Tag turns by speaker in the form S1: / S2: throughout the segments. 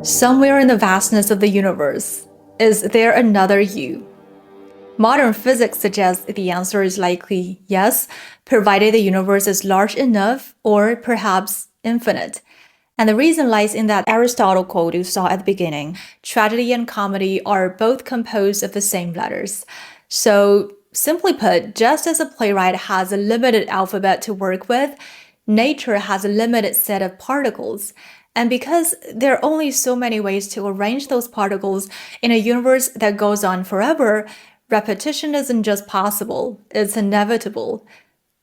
S1: Somewhere in the vastness of the universe, is there another you? Modern physics suggests the answer is likely yes, provided the universe is large enough or perhaps infinite. And the reason lies in that Aristotle quote you saw at the beginning. Tragedy and comedy are both composed of the same letters. So, simply put, just as a playwright has a limited alphabet to work with, nature has a limited set of particles. And because there are only so many ways to arrange those particles in a universe that goes on forever, repetition isn't just possible, it's inevitable.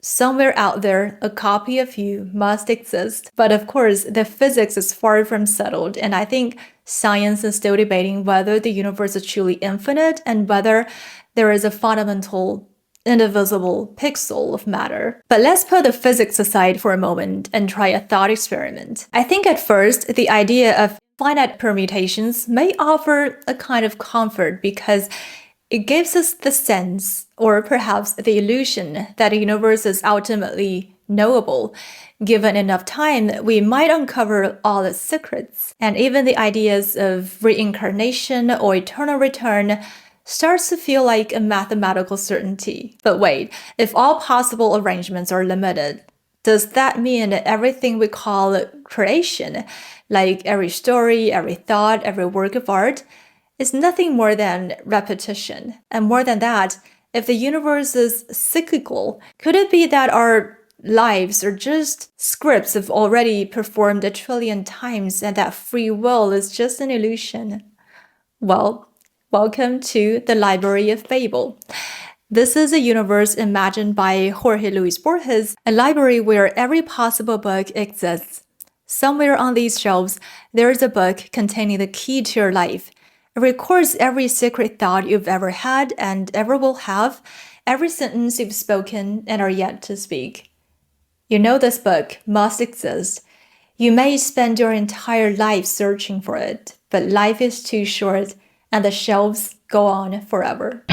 S1: Somewhere out there, a copy of you must exist. But of course, the physics is far from settled, and I think science is still debating whether the universe is truly infinite and whether there is a fundamental, indivisible pixel of matter. But let's put the physics aside for a moment and try a thought experiment. I think at first, the idea of finite permutations may offer a kind of comfort because it gives us the sense, or perhaps the illusion, that the universe is ultimately knowable. Given enough time, we might uncover all its secrets. And even the ideas of reincarnation or eternal return starts to feel like a mathematical certainty. But wait, if all possible arrangements are limited, does that mean that everything we call creation, like every story, every thought, every work of art, is nothing more than repetition? And more than that, if the universe is cyclical, could it be that our lives are just scripts of already performed 1 trillion times and that free will is just an illusion? Well, welcome to the Library of Babel. This is a universe imagined by Jorge Luis Borges, a library where every possible book exists. Somewhere on these shelves, there is a book containing the key to your life. It records every secret thought you've ever had and ever will have, every sentence you've spoken and are yet to speak. You know this book must exist. You may spend your entire life searching for it, but life is too short and the shelves go on forever.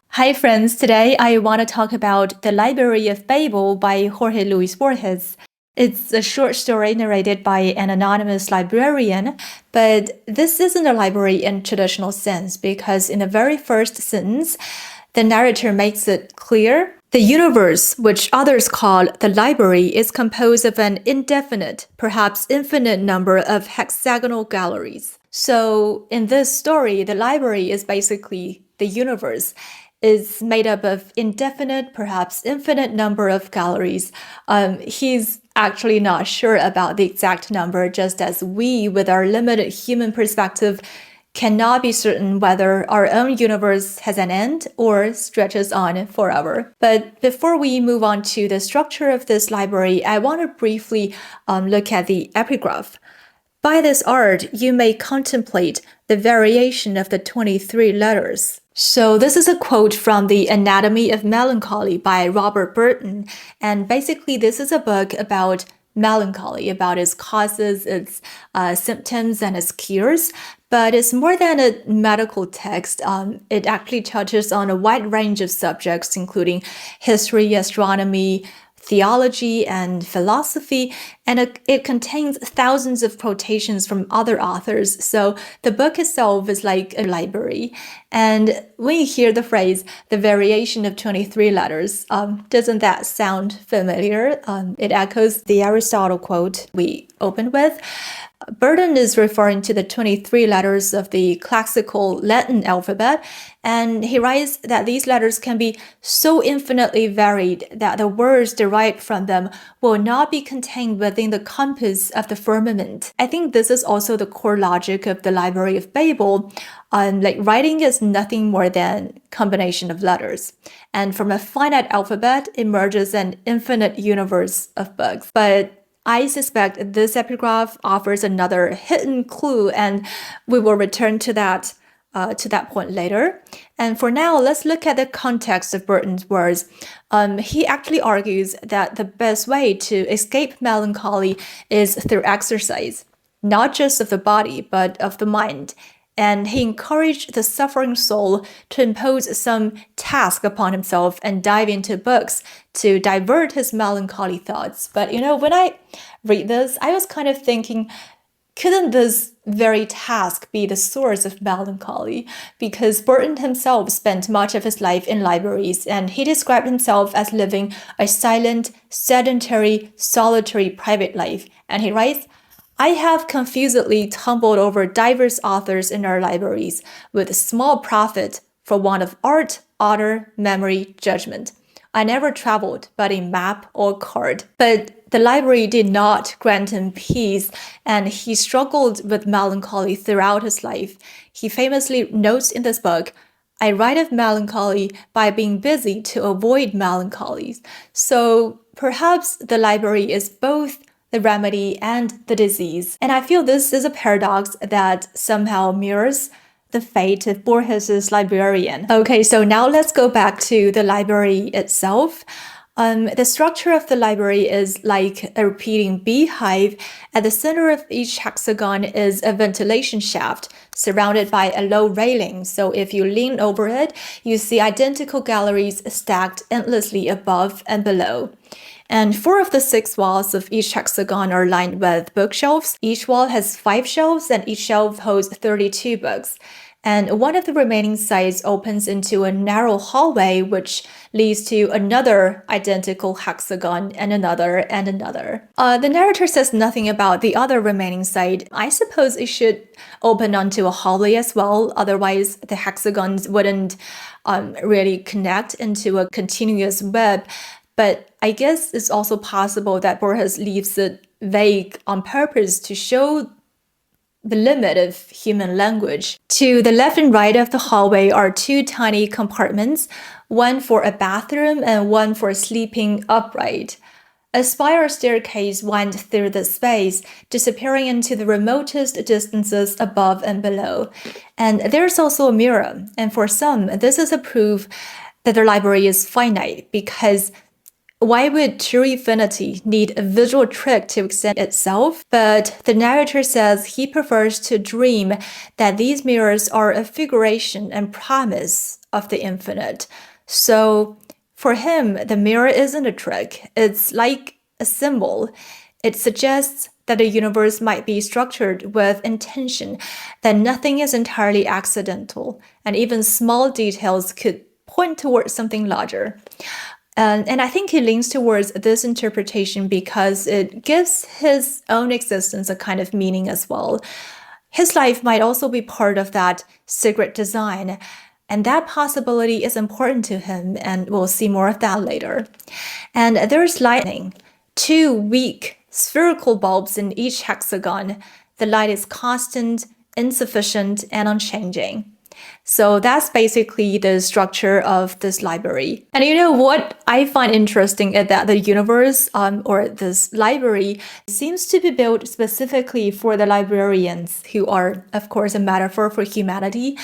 S1: Hi friends, today I want to talk about The Library of Babel by Jorge Luis Borges. It's a short story narrated by an anonymous librarian, but this isn't a library in traditional sense because in the very first sentence, the narrator makes it clear the universe, which others call the library, is composed of an indefinite, perhaps infinite number of hexagonal galleries. So in this story, the library is basically the universe. Is made up of indefinite, perhaps infinite number of galleries. He's actually not sure about the exact number, just as we, with our limited human perspective, cannot be certain whether our own universe has an end or stretches on forever. But before we move on to the structure of this library, I want to briefly look at the epigraph. By this art, you may contemplate the variation of the 23 letters. So this is a quote from The Anatomy of Melancholy by Robert Burton. And basically, this is a book about melancholy, about its causes, its symptoms, and its cures. But it's more than a medical text. It actually touches on a wide range of subjects, including history, astronomy, theology, and philosophy, and it contains thousands of quotations from other authors. So the book itself is like a library. And when you hear the phrase, the variation of 23 letters, doesn't that sound familiar? It echoes the Aristotle quote we opened with. Burton is referring to the 23 letters of the classical Latin alphabet, and he writes that these letters can be so infinitely varied that the words derived from them will not be contained within the compass of the firmament. I think this is also the core logic of the Library of Babel. Like writing is nothing more than combination of letters, and from a finite alphabet emerges an infinite universe of books. But I suspect this epigraph offers another hidden clue, and we will return to that point later. And for now, let's look at the context of Burton's words. He actually argues that the best way to escape melancholy is through exercise, not just of the body, but of the mind. And he encouraged the suffering soul to impose some task upon himself and dive into books to divert his melancholy thoughts. But when I read this, I was kind of thinking, couldn't this very task be the source of melancholy? Because Burton himself spent much of his life in libraries, and he described himself as living a silent, sedentary, solitary private life. And he writes, I have confusedly tumbled over diverse authors in our libraries with small profit for want of art, honor, memory, judgment. I never traveled but in map or card. But the library did not grant him peace, and he struggled with melancholy throughout his life. He famously notes in this book, I write of melancholy by being busy to avoid melancholies. So perhaps the library is both the remedy and the disease. And I feel this is a paradox that somehow mirrors the fate of Borges's librarian. Okay, so now let's go back to the library itself. The structure of the library is like a repeating beehive. At the center of each hexagon is a ventilation shaft surrounded by a low railing. So if you lean over it, you see identical galleries stacked endlessly above and below. And 4 of the 6 walls of each hexagon are lined with bookshelves. Each wall has 5 shelves, and each shelf holds 32 books. And one of the remaining sides opens into a narrow hallway, which leads to another identical hexagon and another and another. The narrator says nothing about the other remaining side. I suppose it should open onto a hallway as well, otherwise the hexagons wouldn't really connect into a continuous web. But I guess it's also possible that Borges leaves it vague on purpose to show the limit of human language. To the left and right of the hallway are 2 tiny compartments, one for a bathroom and one for sleeping upright. A spiral staircase winds through the space, disappearing into the remotest distances above and below. And there's also a mirror, and for some, this is a proof that the library is finite, because why would true infinity need a visual trick to extend itself? But the narrator says he prefers to dream that these mirrors are a figuration and promise of the infinite. So for him, the mirror isn't a trick. It's like a symbol. It suggests that the universe might be structured with intention, that nothing is entirely accidental, and even small details could point towards something larger. And I think he leans towards this interpretation because it gives his own existence a kind of meaning as well. His life might also be part of that secret design, and that possibility is important to him, and we'll see more of that later. And there's lighting. 2 weak spherical bulbs in each hexagon. The light is constant, insufficient, and unchanging. So that's basically the structure of this library. And what I find interesting is that the universe, or this library, seems to be built specifically for the librarians, who are, of course, a metaphor for humanity,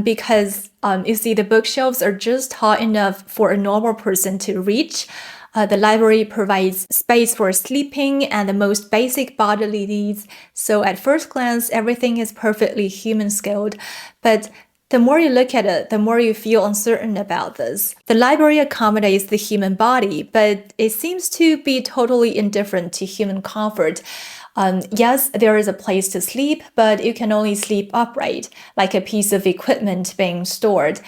S1: because you see the bookshelves are just tall enough for a normal person to reach. The library provides space for sleeping and the most basic bodily needs. So at first glance, everything is perfectly human-scaled. But the more you look at it, the more you feel uncertain about this. The library accommodates the human body, but it seems to be totally indifferent to human comfort. Yes, there is a place to sleep, but you can only sleep upright, like a piece of equipment being stored.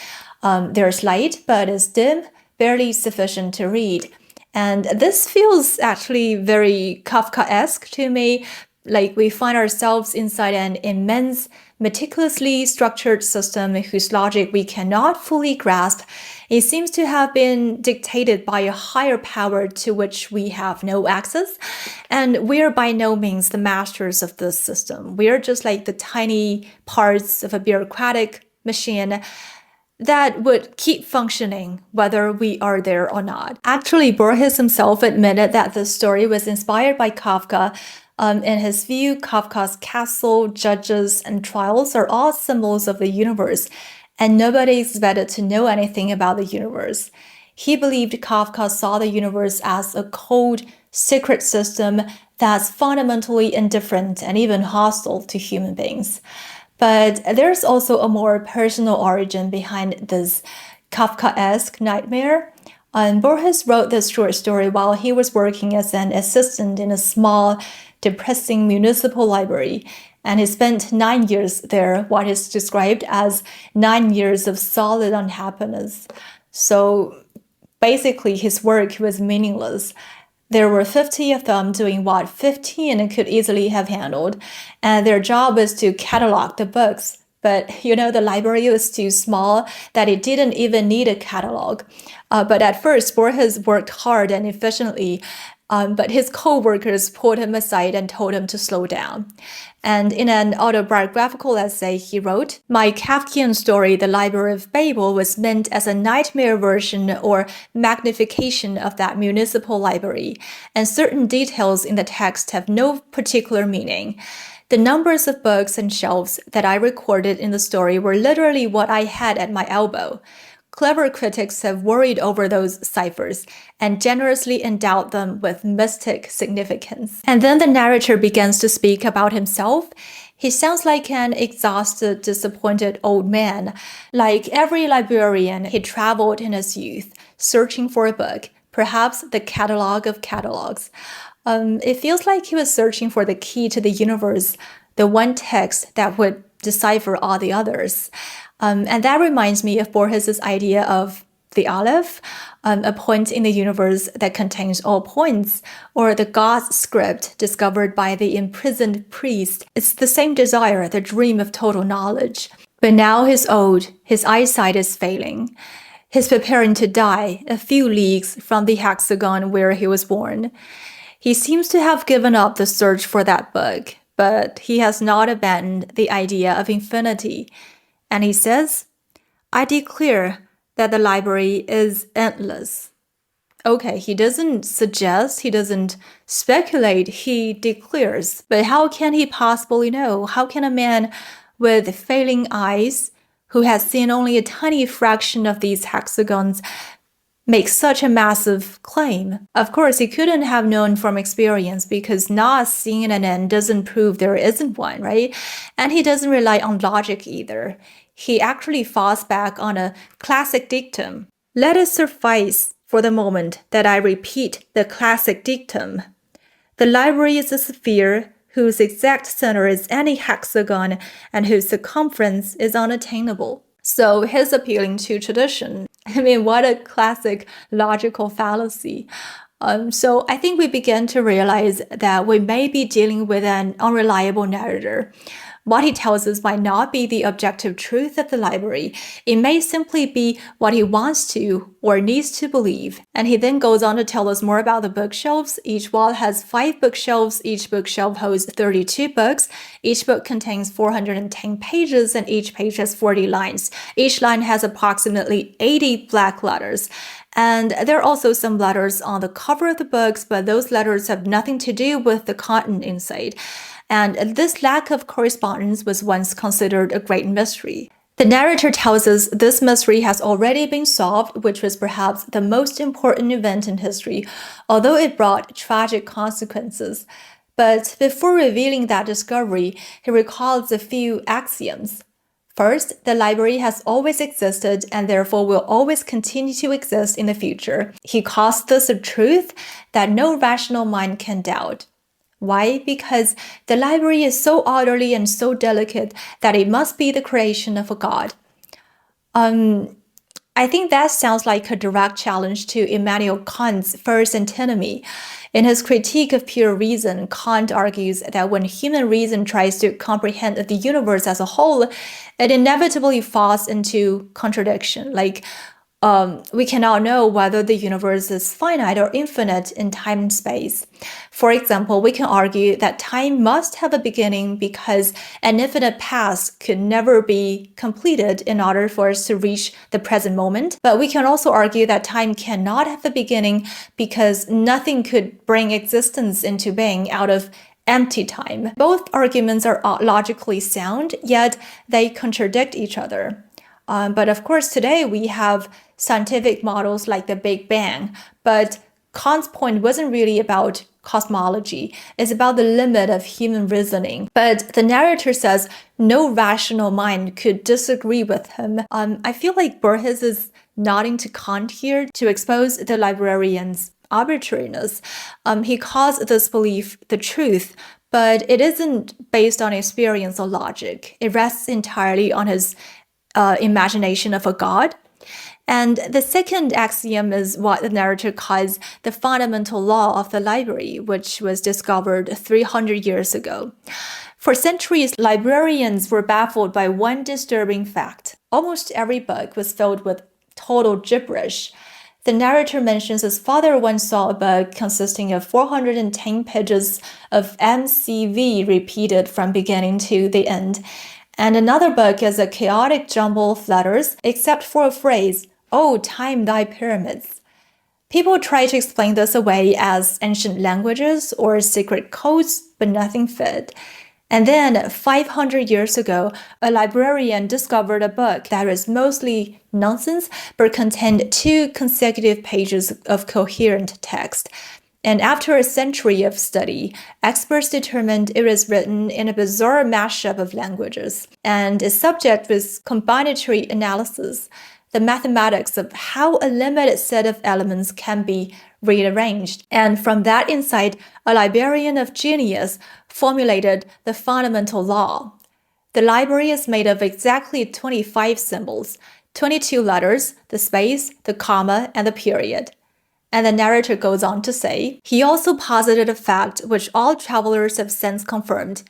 S1: There's light, but it's dim, barely sufficient to read. And this feels actually very Kafkaesque to me, like we find ourselves inside an immense, meticulously structured system whose logic we cannot fully grasp. It seems to have been dictated by a higher power to which we have no access, and we're by no means the masters of this system. We're just like the tiny parts of a bureaucratic machine that would keep functioning whether we are there or not. Actually, Borges himself admitted that the story was inspired by Kafka. In his view, Kafka's castle, judges, and trials are all symbols of the universe, and nobody is expected to know anything about the universe. He believed Kafka saw the universe as a cold, secret system that's fundamentally indifferent and even hostile to human beings. But there's also a more personal origin behind this Kafkaesque Nightmare. Borges wrote this short story while he was working as an assistant in a small, depressing municipal library, and he spent 9 years there, what is described as 9 years of solid unhappiness. So basically, his work was meaningless. There were 50 of them doing what 15 could easily have handled, and their job was to catalog the books. But the library was too small that it didn't even need a catalog. But at first, Borges worked hard and efficiently, but his co-workers pulled him aside and told him to slow down. And in an autobiographical essay he wrote, "My Kafkian story, The Library of Babel, was meant as a nightmare version or magnification of that municipal library, and certain details in the text have no particular meaning. The numbers of books and shelves that I recorded in the story were literally what I had at my elbow. Clever critics have worried over those ciphers and generously endowed them with mystic significance." And then the narrator begins to speak about himself. He sounds like an exhausted, disappointed old man. Like every librarian, he traveled in his youth, searching for a book, perhaps the catalog of catalogs. It feels like he was searching for the key to the universe, the one text that would decipher all the others. And that reminds me of Borges' idea of the Aleph, a point in the universe that contains all points, or the God's script discovered by the imprisoned priest. It's the same desire, the dream of total knowledge. But now he's old, his eyesight is failing. He's preparing to die a few leagues from the hexagon where he was born. He seems to have given up the search for that book, but he has not abandoned the idea of infinity. And he says, "I declare that the library is endless." Okay, he doesn't suggest, he doesn't speculate, he declares. But how can he possibly know? How can a man with failing eyes, who has seen only a tiny fraction of these hexagons, make such a massive claim? Of course, he couldn't have known from experience, because not seeing an end doesn't prove there isn't one, right? And he doesn't rely on logic either. He actually falls back on a classic dictum. Let it suffice for the moment that I repeat the classic dictum. The library is a sphere whose exact center is any hexagon and whose circumference is unattainable. So he's appealing to tradition. I mean, what a classic logical fallacy. So I think we begin to realize that we may be dealing with an unreliable narrator. What he tells us might not be the objective truth of the library. It may simply be what he wants to or needs to believe. And he then goes on to tell us more about the bookshelves. Each wall has 5 bookshelves. Each bookshelf holds 32 books. Each book contains 410 pages, and each page has 40 lines. Each line has approximately 80 black letters. And there are also some letters on the cover of the books, but those letters have nothing to do with the content inside. And this lack of correspondence was once considered a great mystery. The narrator tells us this mystery has already been solved, which was perhaps the most important event in history, although it brought tragic consequences. But before revealing that discovery, he recalls a few axioms. First, the library has always existed and therefore will always continue to exist in the future. He calls this a truth that no rational mind can doubt. Why? Because the library is so orderly and so delicate that it must be the creation of a god. I think that sounds like a direct challenge to Immanuel Kant's first antinomy. In his critique of pure reason, Kant argues that when human reason tries to comprehend the universe as a whole, it inevitably falls into contradiction. We cannot know whether the universe is finite or infinite in time and space. For example, we can argue that time must have a beginning because an infinite past could never be completed in order for us to reach the present moment. But we can also argue that time cannot have a beginning because nothing could bring existence into being out of empty time. Both arguments are logically sound, yet they contradict each other. But of course, today we have scientific models like the Big Bang, but Kant's point wasn't really about cosmology. It's about the limit of human reasoning. But the narrator says no rational mind could disagree with him. I feel like Borges is nodding to Kant here to expose the librarian's arbitrariness. He calls this belief the truth, but it isn't based on experience or logic. It rests entirely on his imagination of a god. And the second axiom is what the narrator calls the fundamental law of the library, which was discovered 300 years ago. For centuries, librarians were baffled by one disturbing fact. Almost every book was filled with total gibberish. The narrator mentions his father once saw a book consisting of 410 pages of MCV repeated from beginning to the end, and another book is a chaotic jumble of letters, except for a phrase, "Oh, time thy pyramids." People try to explain this away as ancient languages or secret codes, but nothing fit. And then, 500 years ago, a librarian discovered a book that was mostly nonsense, but contained 2 consecutive pages of coherent text. And after a century of study, experts determined it was written in a bizarre mashup of languages, and its subject was combinatory analysis, the mathematics of how a limited set of elements can be rearranged. And from that insight, a librarian of genius formulated the fundamental law. The library is made of exactly 25 symbols, 22 letters, the space, the comma, and the period. And the narrator goes on to say, he also posited a fact which all travelers have since confirmed.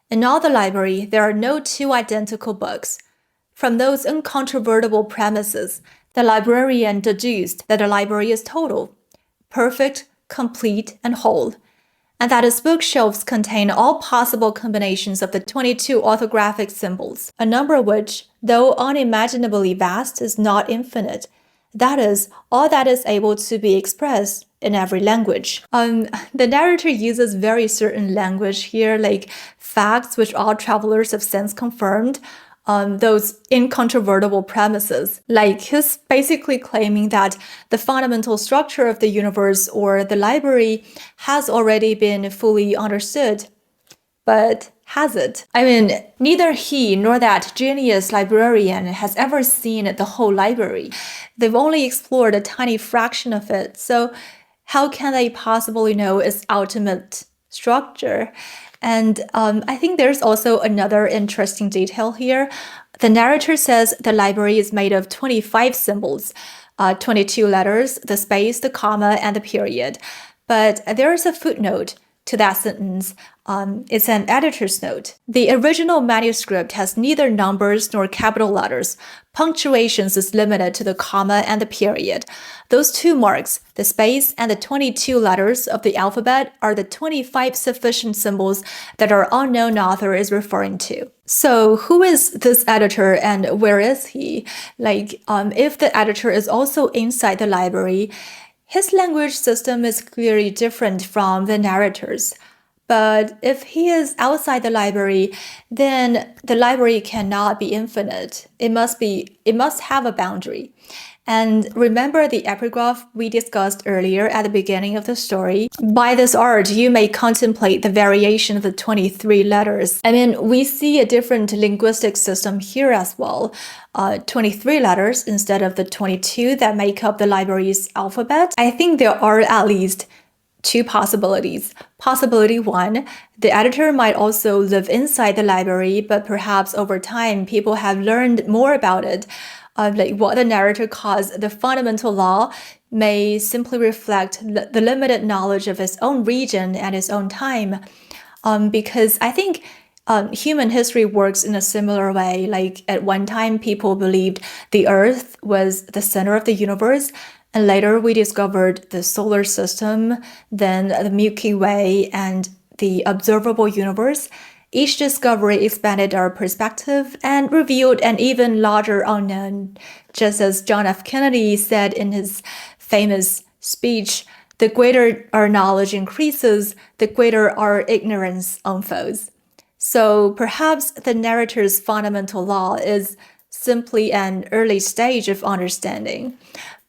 S1: In all the library, there are no 2 identical books. From those incontrovertible premises, the librarian deduced that the library is total, perfect, complete, and whole, and that its bookshelves contain all possible combinations of the 22 orthographic symbols, a number which, though unimaginably vast, is not infinite. That is, all that is able to be expressed in every language. The narrator uses very certain language here, like facts which all travelers have since confirmed, those incontrovertible premises. Like he's basically claiming that the fundamental structure of the universe or the library has already been fully understood. But has it? I mean, neither he nor that genius librarian has ever seen the whole library. They've only explored a tiny fraction of it, so how can they possibly know its ultimate structure? And I think there's also another interesting detail here. The narrator says the library is made of 25 symbols, 22 letters, the space, the comma, and the period. But there is a footnote to that sentence. It's an editor's note. The original manuscript has neither numbers nor capital letters. Punctuations is limited to the comma and the period. Those 2 marks, the space and the 22 letters of the alphabet, are the 25 sufficient symbols that our unknown author is referring to. So who is this editor and where is he? Like, if the editor is also inside the library, his language system is clearly different from the narrator's. But if he is outside the library, then the library cannot be infinite. It must have a boundary. And remember the epigraph we discussed earlier at the beginning of the story? By this art, you may contemplate the variation of the 23 letters. I mean, we see a different linguistic system here as well. 23 letters instead of the 22 that make up the library's alphabet. I think there are at least 2 possibilities. Possibility 1, the editor might also live inside the library, but perhaps over time people have learned more about it. Like what the narrator calls the fundamental law may simply reflect the limited knowledge of his own region and his own time. Because I think human history works in a similar way. Like at one time, people believed the Earth was the center of the universe, and later we discovered the solar system, then the Milky Way, and the observable universe. Each discovery expanded our perspective and revealed an even larger unknown. Just as John F. Kennedy said in his famous speech, the greater our knowledge increases, the greater our ignorance unfolds. So perhaps the narrator's fundamental law is simply an early stage of understanding.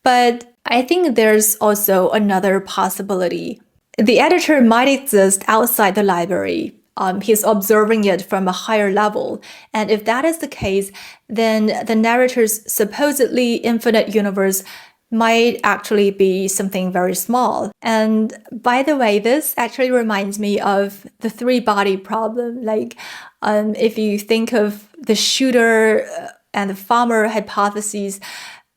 S1: But I think there's also another possibility. The editor might exist outside the library. He's observing it from a higher level. And if that is the case, then the narrator's supposedly infinite universe might actually be something very small. And by the way, this actually reminds me of the three-body problem. If you think of the shooter and the farmer hypotheses,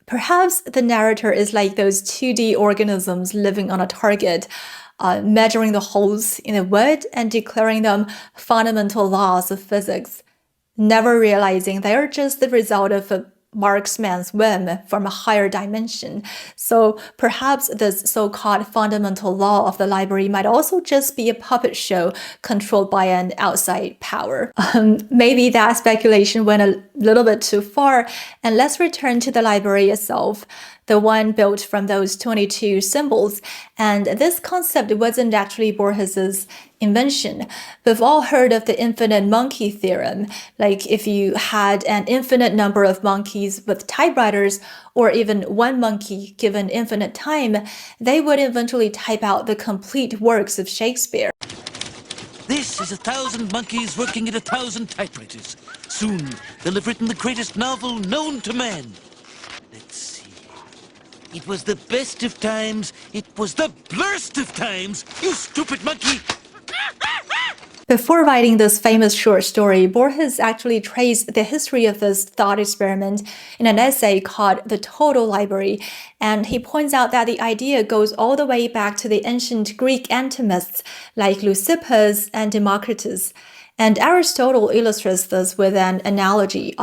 S1: perhaps the narrator is like those 2D organisms living on a target, measuring the holes in the wood and declaring them fundamental laws of physics, never realizing they are just the result of a marksman's whim from a higher dimension. So perhaps this so-called fundamental law of the library might also just be a puppet show controlled by an outside power. Maybe that speculation went a little bit too far, and let's return to the library itself, the one built from those 22 symbols. And this concept wasn't actually Borges's invention. We've all heard of the infinite monkey theorem. Like if you had an infinite number of monkeys with typewriters, or even one monkey given infinite time, they would eventually type out the complete works of Shakespeare.
S2: This is 1,000 monkeys working at 1,000 typewriters. Soon they'll have written the greatest novel known to man. Let's see. It was the best of times. It was the blurst of times. You stupid monkey!
S1: Before writing this famous short story, Borges actually traced the history of this thought experiment in an essay called The Total Library, and he points out that the idea goes all the way back to the ancient Greek atomists like Leucippus and Democritus. And Aristotle illustrates this with an analogy,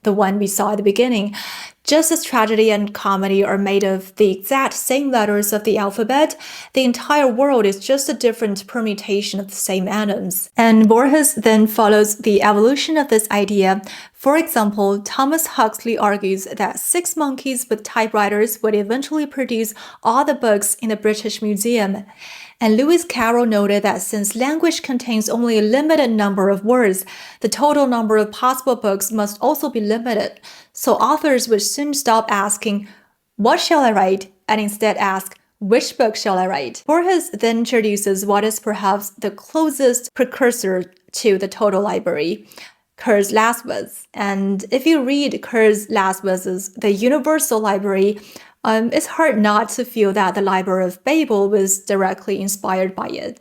S1: the one we saw at the beginning. Just as tragedy and comedy are made of the exact same letters of the alphabet, the entire world is just a different permutation of the same atoms. And Borges then follows the evolution of this idea. For example, Thomas Huxley argues that 6 monkeys with typewriters would eventually produce all the books in the British Museum. And Lewis Carroll noted that since language contains only a limited number of words, the total number of possible books must also be limited. So authors would soon stop asking, "What shall I write?" and instead ask, "Which book shall I write?" Borges then introduces what is perhaps the closest precursor to the total library, Kurd Lasswitz. And if you read Kurd Lasswitz's The Universal Library, it's hard not to feel that the Library of Babel was directly inspired by it.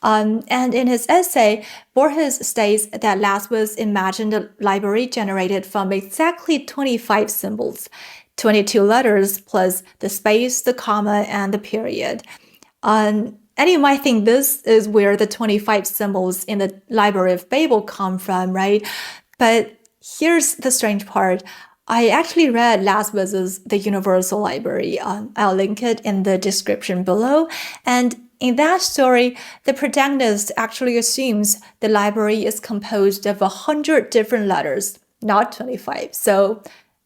S1: And in his essay, Borges states that Lasswitz imagined a library generated from exactly 25 symbols, 22 letters plus the space, the comma, and the period. And you might think this is where the 25 symbols in the Library of Babel come from, right? But here's the strange part. I actually read Lasswitz's The Universal Library. I'll link it in the description below. And in that story, the protagonist actually assumes the library is composed of 100 different letters, not 25. So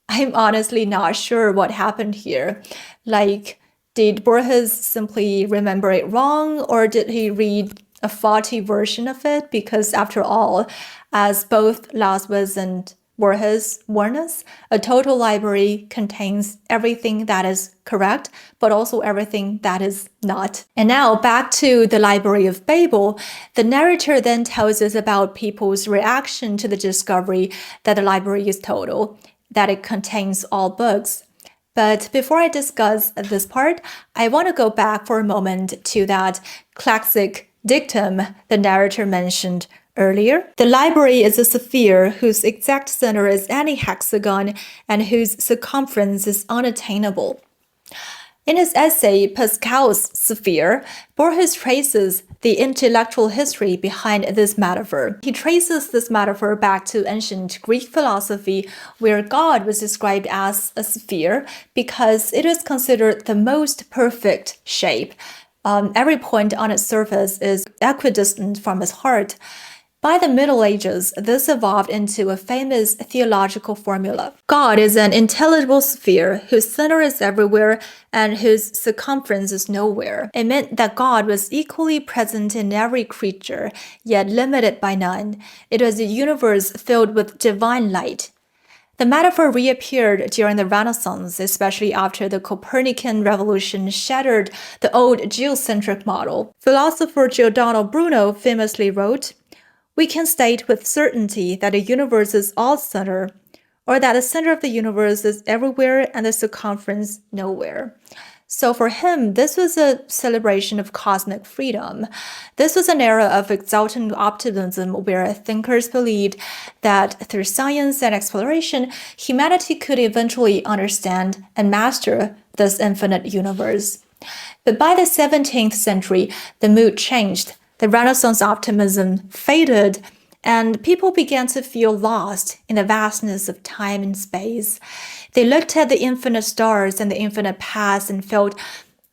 S1: I'm honestly not sure what happened here. Like, did Borges simply remember it wrong, or did he read a faulty version of it? Because after all, as both Lasswitz and Borges warn us, a total library contains everything that is correct, but also everything that is not. And now back to the Library of Babel, the narrator then tells us about people's reaction to the discovery that the library is total, that it contains all books. But before I discuss this part, I want to go back for a moment to that classic dictum the narrator mentioned earlier. The library is a sphere whose exact center is any hexagon and whose circumference is unattainable. In his essay, Pascal's Sphere, Borges traces the intellectual history behind this metaphor. He traces this metaphor back to ancient Greek philosophy, where God was described as a sphere because it is considered the most perfect shape. Every point on its surface is equidistant from its heart. By the Middle Ages, this evolved into a famous theological formula. God is an intelligible sphere whose center is everywhere and whose circumference is nowhere. It meant that God was equally present in every creature, yet limited by none. It was a universe filled with divine light. The metaphor reappeared during the Renaissance, especially after the Copernican revolution shattered the old geocentric model. Philosopher Giordano Bruno famously wrote, "We can state with certainty that the universe is all center, or that the center of the universe is everywhere and the circumference nowhere." So for him, this was a celebration of cosmic freedom. This was an era of exultant optimism where thinkers believed that through science and exploration, humanity could eventually understand and master this infinite universe. But by the 17th century, the mood changed. The Renaissance optimism faded, and people began to feel lost in the vastness of time and space. They looked at the infinite stars and the infinite past and felt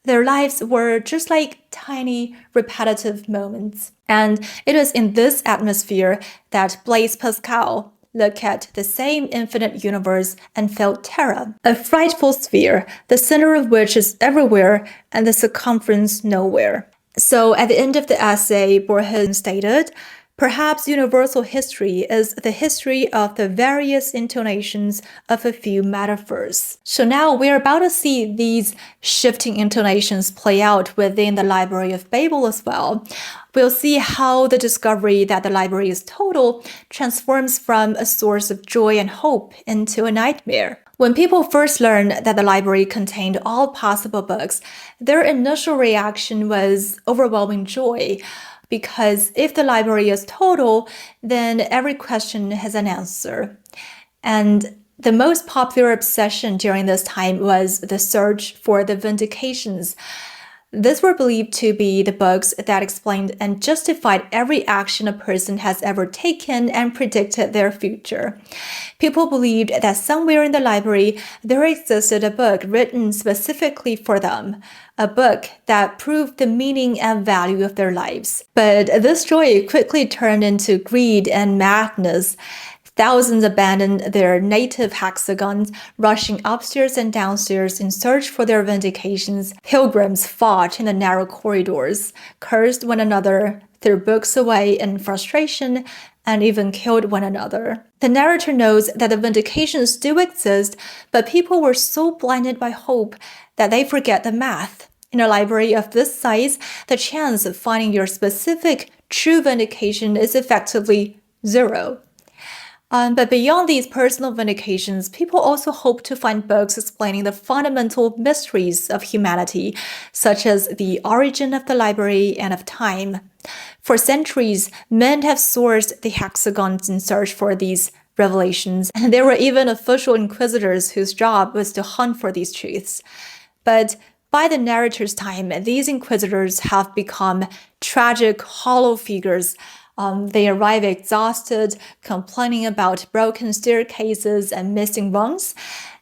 S1: their lives were just like tiny, repetitive moments. And it was in this atmosphere that Blaise Pascal looked at the same infinite universe and felt terror, a frightful sphere, the center of which is everywhere and the circumference nowhere. So at the end of the essay, Borges stated, "Perhaps universal history is the history of the various intonations of a few metaphors." So now we're about to see these shifting intonations play out within the Library of Babel as well. We'll see how the discovery that the library is total transforms from a source of joy and hope into a nightmare. When people first learned that the library contained all possible books, their initial reaction was overwhelming joy. Because if the library is total, then every question has an answer. And the most popular obsession during this time was the search for the vindications. These were believed to be the books that explained and justified every action a person has ever taken and predicted their future. People believed that somewhere in the library there existed a book written specifically for them, a book that proved the meaning and value of their lives. But this joy quickly turned into greed and madness. Thousands abandoned their native hexagons, rushing upstairs and downstairs in search for their vindications. Pilgrims fought in the narrow corridors, cursed one another, threw books away in frustration, and even killed one another. The narrator knows that the vindications do exist, but people were so blinded by hope that they forget the math. In a library of this size, the chance of finding your specific true vindication is effectively zero. But beyond these personal vindications, people also hope to find books explaining the fundamental mysteries of humanity, such as the origin of the library and of time. For centuries, men have sourced the hexagons in search for these revelations, and there were even official inquisitors whose job was to hunt for these truths. But by the narrator's time, these inquisitors have become tragic, hollow figures. They arrive exhausted, complaining about broken staircases and missing rungs.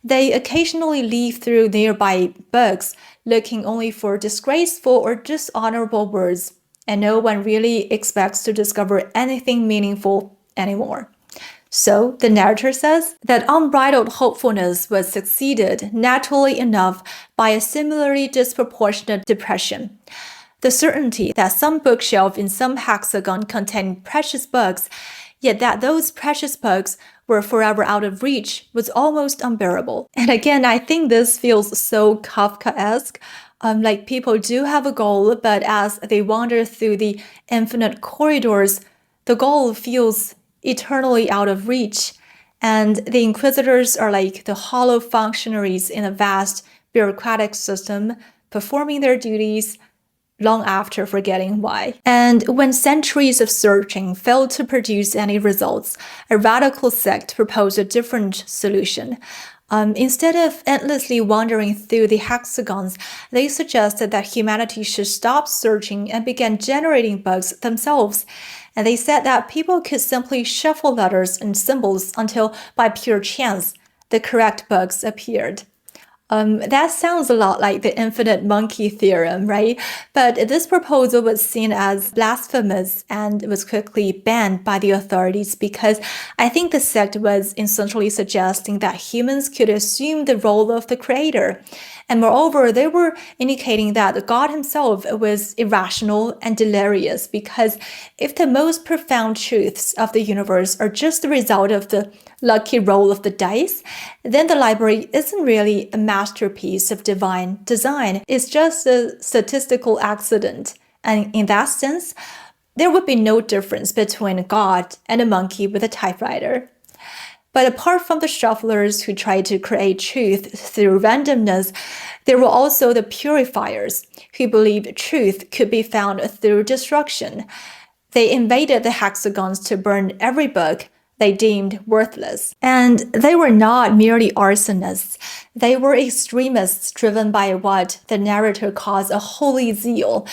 S1: They occasionally leaf through nearby books, looking only for disgraceful or dishonorable words, and no one really expects to discover anything meaningful anymore. So the narrator says that unbridled hopefulness was succeeded naturally enough by a similarly disproportionate depression. The certainty that some bookshelf in some hexagon contained precious books, yet that those precious books were forever out of reach, was almost unbearable. And again, I think this feels so Kafkaesque. Like people do have a goal, but as they wander through the infinite corridors, the goal feels eternally out of reach. And the inquisitors are like the hollow functionaries in a vast bureaucratic system, performing their duties long after forgetting why. And when centuries of searching failed to produce any results, a radical sect proposed a different solution. Instead of endlessly wandering through the hexagons, they suggested that humanity should stop searching and begin generating books themselves. And they said that people could simply shuffle letters and symbols until, by pure chance, the correct books appeared. That sounds a lot like the infinite monkey theorem, right? But this proposal was seen as blasphemous and was quickly banned by the authorities because I think the sect was essentially suggesting that humans could assume the role of the creator. And moreover, they were indicating that God himself was irrational and delirious because if the most profound truths of the universe are just the result of the lucky roll of the dice, then the library isn't really a masterpiece of divine design. It's just a statistical accident. And in that sense, there would be no difference between God and a monkey with a typewriter. But apart from the shufflers who tried to create truth through randomness, there were also the purifiers who believed truth could be found through destruction. They invaded the hexagons to burn every book they deemed worthless. And they were not merely arsonists. They were extremists driven by what the narrator calls a holy zeal.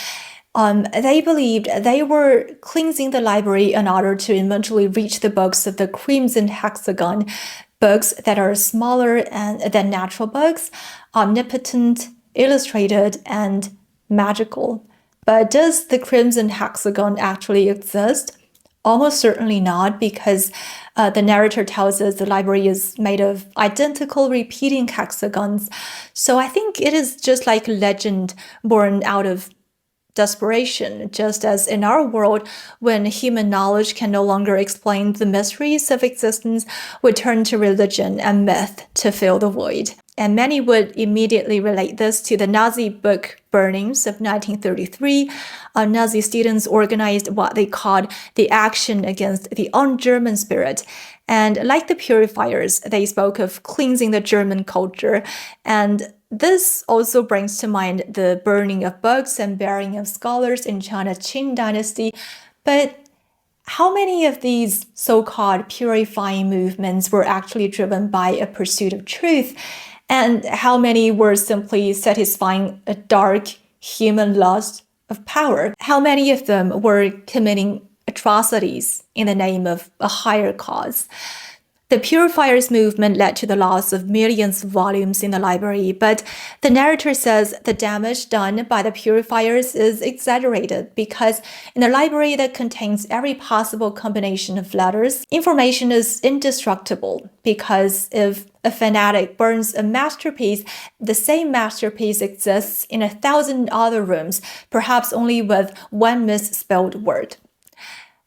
S1: They believed they were cleansing the library in order to eventually reach the books of the crimson hexagon, books that are smaller than natural books, omnipotent, illustrated, and magical. But does the crimson hexagon actually exist? Almost certainly not, because the narrator tells us the library is made of identical repeating hexagons. So I think it is just like a legend born out of desperation, just as in our world, when human knowledge can no longer explain the mysteries of existence, we turn to religion and myth to fill the void. And many would immediately relate this to the Nazi book burnings of 1933. Nazi students organized what they called the Action Against the Un-German Spirit. And like the Purifiers, they spoke of cleansing the German culture. And this also brings to mind the burning of books and burying of scholars in China's Qing dynasty. But how many of these so-called purifying movements were actually driven by a pursuit of truth? And how many were simply satisfying a dark human lust of power? How many of them were committing atrocities in the name of a higher cause? The Purifiers movement led to the loss of millions of volumes in the library, but the narrator says the damage done by the Purifiers is exaggerated because in a library that contains every possible combination of letters, information is indestructible because if a fanatic burns a masterpiece, the same masterpiece exists in 1,000 other rooms, perhaps only with one misspelled word.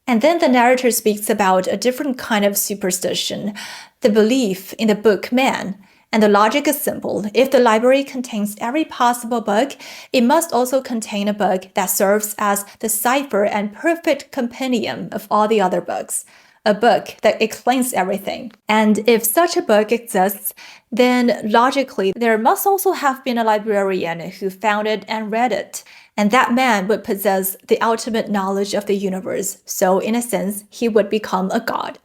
S1: And then the narrator speaks about a different kind of superstition, the belief in the book man. And the logic is simple. If the library contains every possible book, it must also contain a book that serves as the cipher and perfect compendium of all the other books, a book that explains everything. And if such a book exists, then logically, there must also have been a librarian who found it and read it. And that man would possess the ultimate knowledge of the universe. So in a sense, he would become a god.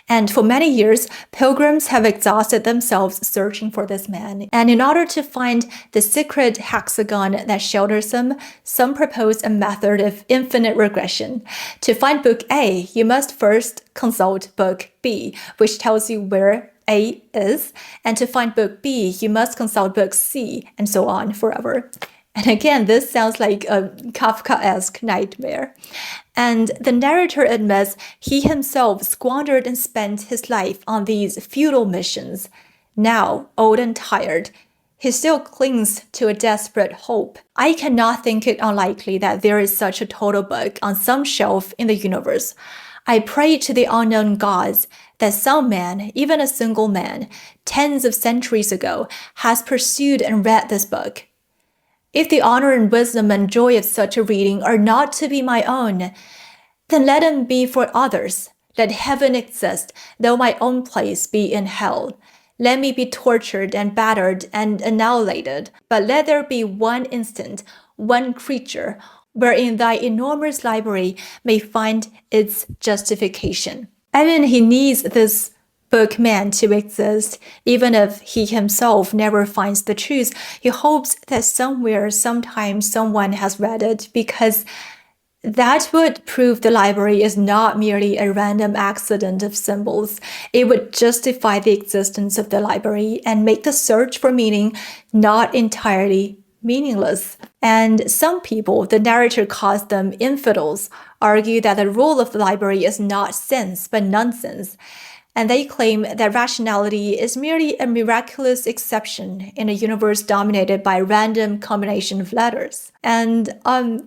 S1: And for many years, pilgrims have exhausted themselves searching for this man. And in order to find the secret hexagon that shelters him, some propose a method of infinite regression. To find book A, you must first consult book B, which tells you where A is. And to find book B, you must consult book C, and so on forever. And again, this sounds like a Kafkaesque nightmare. And the narrator admits he himself squandered and spent his life on these futile missions. Now, old and tired, he still clings to a desperate hope. I cannot think it unlikely that there is such a total book on some shelf in the universe. I pray to the unknown gods that some man, even a single man, tens of centuries ago, has pursued and read this book. If the honor and wisdom and joy of such a reading are not to be my own, then let them be for others. Let heaven exist, though my own place be in hell. Let me be tortured and battered and annihilated, but let there be one instant, one creature, wherein thy enormous library may find its justification. I mean, he needs this book man to exist, even if he himself never finds the truth. He hopes that somewhere, sometime, someone has read it, because that would prove the library is not merely a random accident of symbols. It would justify the existence of the library and make the search for meaning not entirely meaningless. And some people, the narrator calls them infidels, argue that the role of the library is not sense but nonsense. And they claim that rationality is merely a miraculous exception in a universe dominated by random combination of letters. And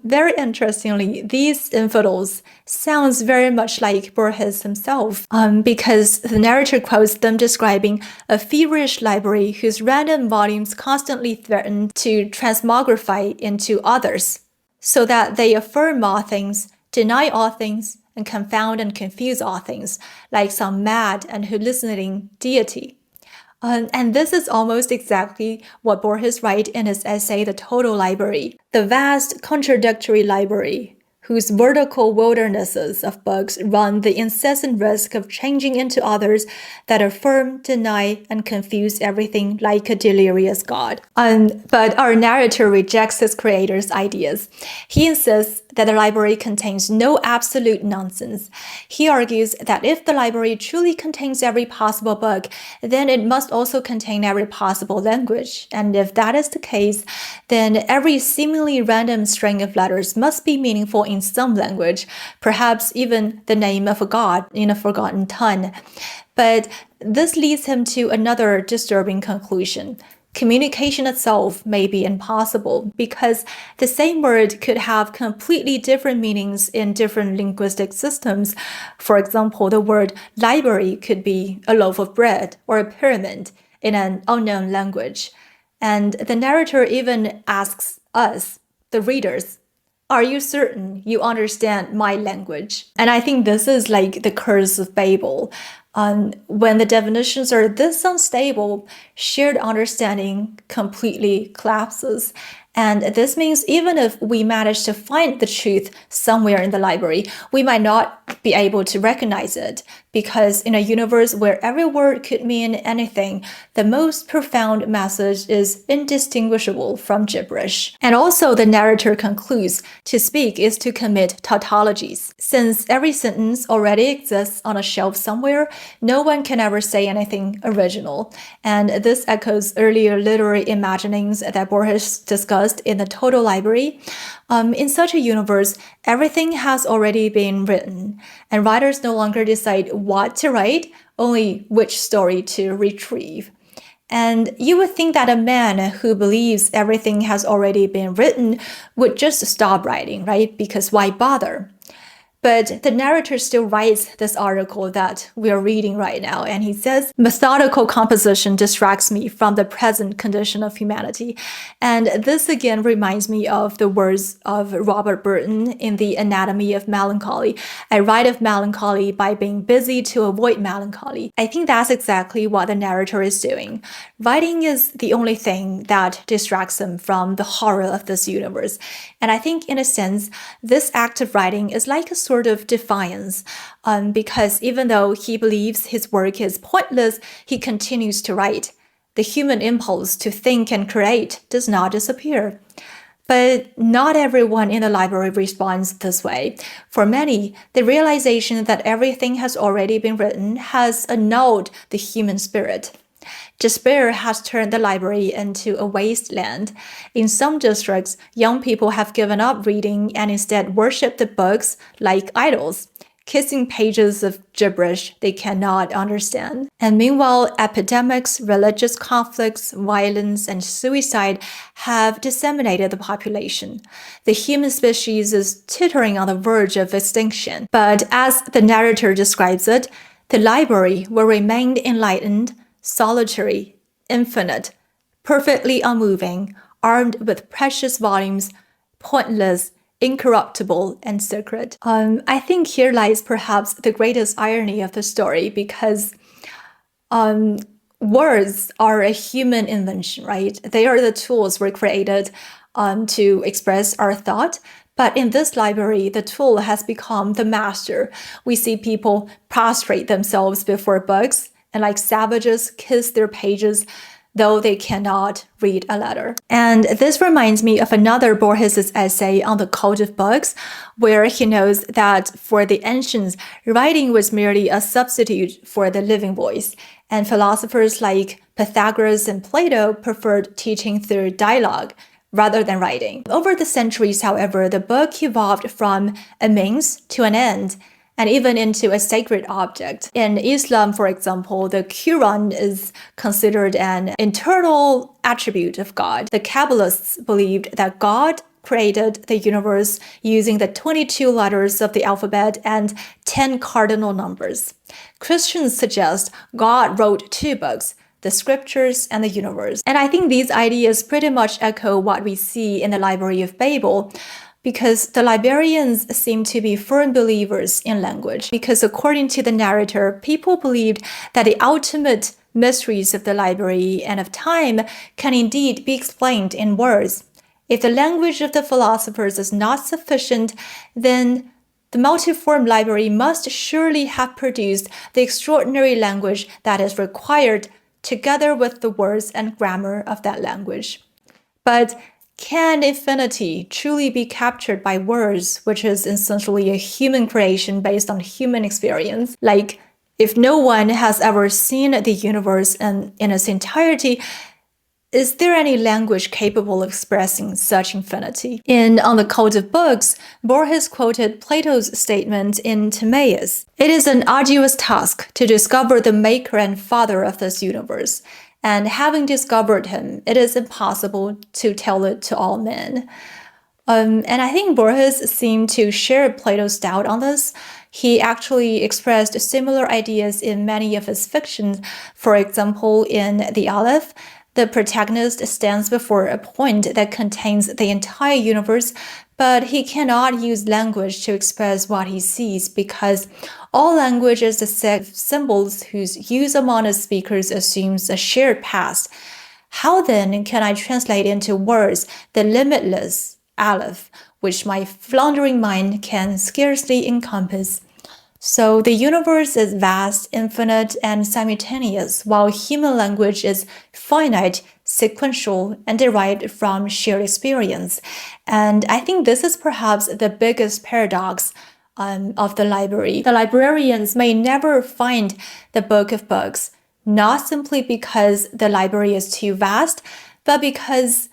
S1: very interestingly, these infidels sounds very much like Borges himself, because the narrator quotes them describing a feverish library whose random volumes constantly threaten to transmogrify into others, so that they affirm all things, deny all things, and confound and confuse all things, like some mad and hallucinating deity. And this is almost exactly what Borges writes in his essay, The Total Library. The vast contradictory library, whose vertical wildernesses of books run the incessant risk of changing into others that affirm, deny, and confuse everything like a delirious god. But our narrator rejects his creator's ideas. He insists that the library contains no absolute nonsense. He argues that if the library truly contains every possible book, then it must also contain every possible language. And if that is the case, then every seemingly random string of letters must be meaningful in some language, perhaps even the name of a god in a forgotten tongue. But this leads him to another disturbing conclusion. Communication itself may be impossible because the same word could have completely different meanings in different linguistic systems. For example, the word library could be a loaf of bread or a pyramid in an unknown language. And the narrator even asks us, the readers, are you certain you understand my language? And I think this is like the Curse of Babel. When the definitions are this unstable, shared understanding completely collapses. And this means even if we manage to find the truth somewhere in the library, we might not be able to recognize it, because in a universe where every word could mean anything, the most profound message is indistinguishable from gibberish. And also the narrator concludes, to speak is to commit tautologies. Since every sentence already exists on a shelf somewhere, no one can ever say anything original. And this echoes earlier literary imaginings that Borges discussed in The Total Library. In such a universe, everything has already been written, and writers no longer decide what to write, only which story to retrieve. And you would think that a man who believes everything has already been written would just stop writing, right? Because why bother? But the narrator still writes this article that we are reading right now, and he says, methodical composition distracts me from the present condition of humanity. And this again reminds me of the words of Robert Burton in The Anatomy of Melancholy. I write of melancholy by being busy to avoid melancholy. I think that's exactly what the narrator is doing. Writing is the only thing that distracts him from the horror of this universe. And I think in a sense, this act of writing is like a sort of defiance, because even though he believes his work is pointless, he continues to write. The human impulse to think and create does not disappear. But not everyone in the library responds this way. For many, the realization that everything has already been written has annulled the human spirit. Despair has turned the library into a wasteland. In some districts, young people have given up reading and instead worship the books like idols, kissing pages of gibberish they cannot understand. And meanwhile, epidemics, religious conflicts, violence, and suicide have disseminated the population. The human species is teetering on the verge of extinction. But as the narrator describes it, the library will remain enlightened, solitary, infinite, perfectly unmoving, armed with precious volumes, pointless, incorruptible, and sacred. I think here lies perhaps the greatest irony of the story, because words are a human invention, right? They are the tools we created to express our thought. But in this library, the tool has become the master. We see people prostrate themselves before books, and like savages kiss their pages. though they cannot read a letter. And this reminds me of another Borges' essay on the cult of books, where he knows that for the ancients, writing was merely a substitute for the living voice, and philosophers like Pythagoras and Plato preferred teaching through dialogue rather than writing. Over the centuries, however, the book evolved from a means to an end, and even into a sacred object. In Islam, for example, the Quran is considered an internal attribute of God. The Kabbalists believed that God created the universe using the 22 letters of the alphabet and 10 cardinal numbers. Christians suggest God wrote 2 books, the scriptures and the universe. And I think these ideas pretty much echo what we see in the Library of Babel, because the librarians seem to be firm believers in language. Because according to the narrator, people believed that the ultimate mysteries of the library and of time can indeed be explained in words. If the language of the philosophers is not sufficient, then the multiform library must surely have produced the extraordinary language that is required, together with the words and grammar of that language. But can infinity truly be captured by words, which is essentially a human creation based on human experience? Like, if no one has ever seen the universe in its entirety, is there any language capable of expressing such infinity? On the Cult of Books, Borges quoted Plato's statement in Timaeus. It is an arduous task to discover the maker and father of this universe. And having discovered him, it is impossible to tell it to all men. And I think Borges seemed to share Plato's doubt on this. He actually expressed similar ideas in many of his fictions. For example, in The Aleph, the protagonist stands before a point that contains the entire universe, but he cannot use language to express what he sees because all language is a set of symbols whose use among its speakers assumes a shared past. How then can I translate into words the limitless Aleph, which my floundering mind can scarcely encompass? So the universe is vast, infinite, and simultaneous, while human language is finite, sequential, and derived from shared experience. And I think this is perhaps the biggest paradox of the library. The librarians may never find the Book of Books, not simply because the library is too vast, but because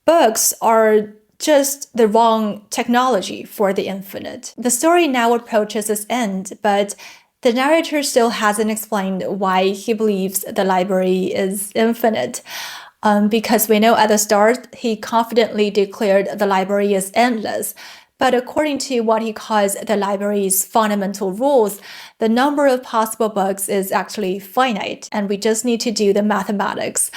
S1: books are just the wrong technology for the infinite. The story now approaches its end, but the narrator still hasn't explained why he believes the library is infinite. Because we know at the start, he confidently declared the library is endless. But according to what he calls the library's fundamental rules, the number of possible books is actually finite, and we just need to do the mathematics.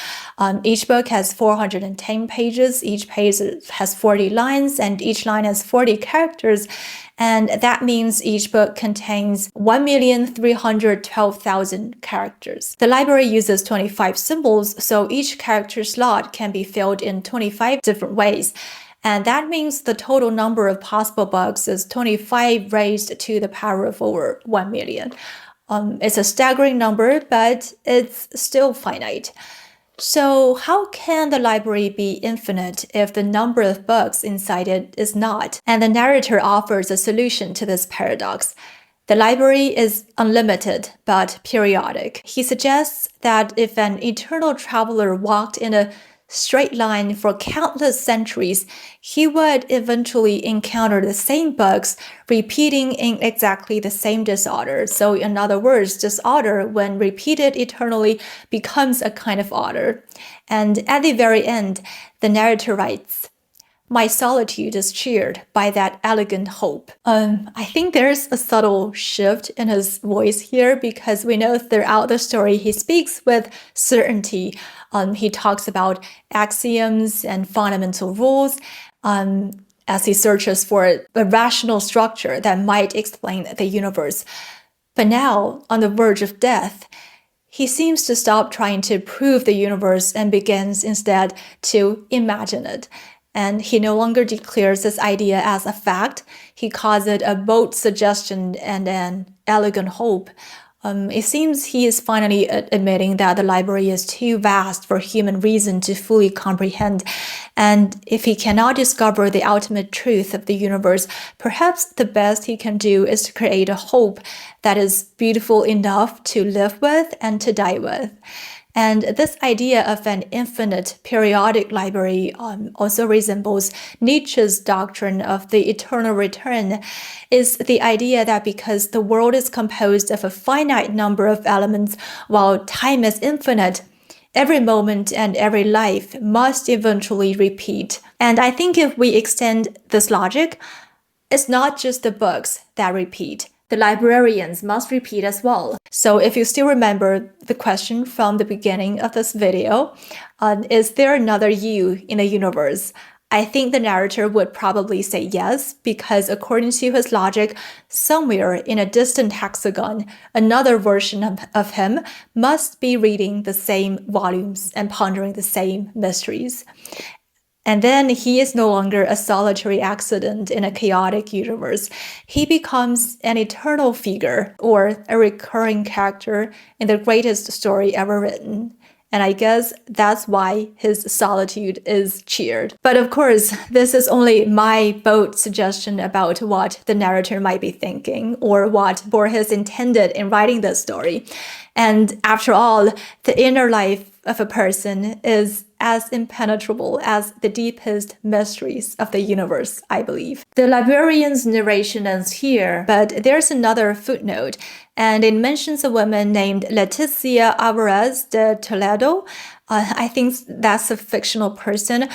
S1: Each book has 410 pages, each page has 40 lines, and each line has 40 characters, and that means each book contains 1,312,000 characters. The library uses 25 symbols, so each character slot can be filled in 25 different ways. And that means the total number of possible books is 25 raised to the power of over 1 million. It's a staggering number, but it's still finite. So how can the library be infinite if the number of books inside it is not? And the narrator offers a solution to this paradox. The library is unlimited, but periodic. He suggests that if an eternal traveler walked in a straight line for countless centuries, he would eventually encounter the same books repeating in exactly the same disorder. So in other words, disorder, when repeated eternally, becomes a kind of order. And at the very end, the narrator writes, "My solitude is cheered by that elegant hope." I think there's a subtle shift in his voice here because we know throughout the story he speaks with certainty. He talks about axioms and fundamental rules as he searches for a rational structure that might explain the universe. But now, on the verge of death, he seems to stop trying to prove the universe and begins instead to imagine it. And he no longer declares this idea as a fact. He calls it a bold suggestion and an elegant hope. It seems he is finally admitting that the library is too vast for human reason to fully comprehend. And if he cannot discover the ultimate truth of the universe, perhaps the best he can do is to create a hope that is beautiful enough to live with and to die with. And this idea of an infinite periodic library also resembles Nietzsche's doctrine of the eternal return, is the idea that because the world is composed of a finite number of elements while time is infinite, every moment and every life must eventually repeat. And I think if we extend this logic, it's not just the books that repeat. The librarians must repeat as well. So if you still remember the question from the beginning of this video, is there another you in the universe? I think the narrator would probably say yes, because according to his logic, somewhere in a distant hexagon, another version of him must be reading the same volumes and pondering the same mysteries. And then he is no longer a solitary accident in a chaotic universe. He becomes an eternal figure or a recurring character in the greatest story ever written. And I guess that's why his solitude is cheered. But of course, this is only my bold suggestion about what the narrator might be thinking or what Borges intended in writing this story. And after all, the inner life of a person is as impenetrable as the deepest mysteries of the universe, I believe. The librarian's narration ends here, but there's another footnote, and it mentions a woman named Leticia Alvarez de Toledo. I think that's a fictional person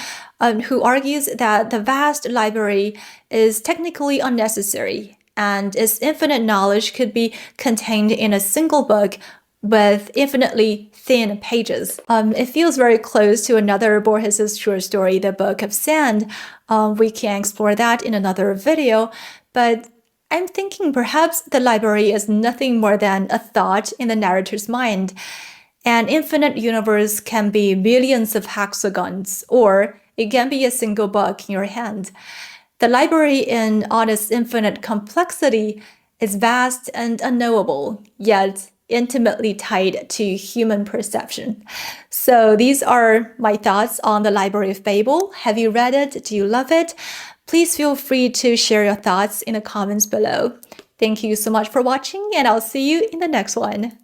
S1: who argues that the vast library is technically unnecessary, and its infinite knowledge could be contained in a single book with infinitely thin pages. It feels very close to another Borges' short story, The Book of Sand. We can explore that in another video, but I'm thinking perhaps the library is nothing more than a thought in the narrator's mind. An infinite universe can be millions of hexagons, or it can be a single book in your hand. The library in all its infinite complexity is vast and unknowable, yet intimately tied to human perception. So these are my thoughts on the Library of Babel. Have you read it? Do you love it? Please feel free to share your thoughts in the comments below. Thank you so much for watching, and I'll see you in the next one.